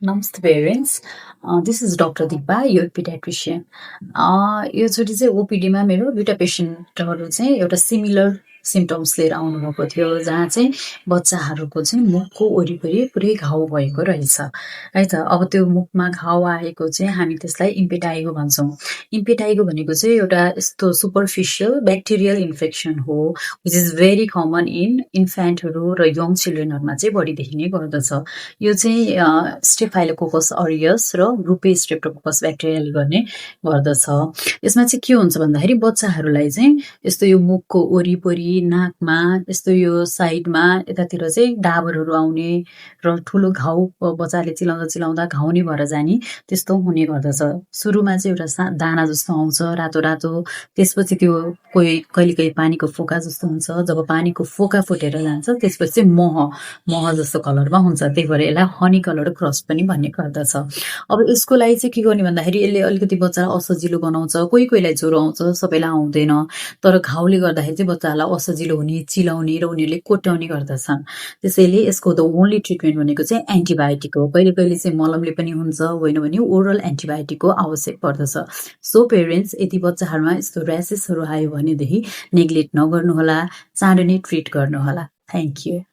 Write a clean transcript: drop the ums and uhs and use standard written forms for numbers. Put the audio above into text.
Namaste parents. This is Dr. Deepa, your pediatrician. योचोटि चाहिँ ओपिडीमा मेरो दुईटा पेसेन्टहरू चाहिँ एउटा सिमिलर सिम्टम्स लिएर आउनुभएको थियो, जहाँ चाहिँ बच्चाहरूको चाहिँ मुखको वरिपरि पुरै घाउ भएको रहेछ है त। अब त्यो मुखमा घाउ आएको चाहिँ हामी त्यसलाई इम्पेटाइगो भन्छौँ। इम्पेटाइगो भनेको चाहिँ एउटा यस्तो सुपरफिसियल ब्याक्टेरियल इन्फेक्सन हो, which is very common in इन्फेन्टहरू र यङ चिल्ड्रेनहरूमा चाहिँ बढी देखिने गर्दछ। यो चाहिँ स्टेफाइलोकोकस अरियस र ग्रुपे स्ट्रेप्टोकोकस ब्याक्टेरियाले गर्ने गर्दछ। यसमा चाहिँ के हुन्छ भन्दाखेरि बच्चाहरूलाई चाहिँ यस्तो यो मुखको वरिपरि, नाकमा, यस्तो यो साइडमा यतातिर चाहिँ डाबरहरू आउने र ठुलो घाउ बच्चाले चिलाउँदा चिलाउँदा घाउ नै भएर जाने त्यस्तो हुने गर्दछ। सुरुमा चाहिँ एउटा दाना जस्तो आउँछ रातो रातो, त्यसपछि त्यो कहिले पानीको फोका जस्तो हुन्छ। जब पानीको फोका फुटेर जान्छ त्यसपछि चाहिँ मह जस्तो कलरमा हुन्छ, त्यही भएर यसलाई हनी कलर क्रस पनि भन्ने गर्दछ। अब यसको लागि चाहिँ के गर्ने भन्दाखेरि यसले अलिकति बच्चालाई असजिलो बनाउँछ। कोहीलाई ज्वरो आउँछ, सबैलाई आउँदैन, तर घाउले गर्दाखेरि चाहिँ बच्चालाई असजिलो हुने, चिलाउने र उनीहरूले कोट्याउने गर्दछन्। त्यसैले यसको द ओन्ली ट्रिटमेन्ट भनेको चाहिँ एन्टिबायोटिक हो। कहिले चाहिँ मलमले पनि हुन्छ, होइन भने ओरल एन्टिबायोटिकको आवश्यक पर्दछ। सो पेरेन्ट्स, यदि बच्चाहरूमा यस्तो र्यासेसहरू आयो भनेदेखि नेग्लेक्ट नगर्नुहोला, चाँडो नै ट्रिट गर्नुहोला। Thank you.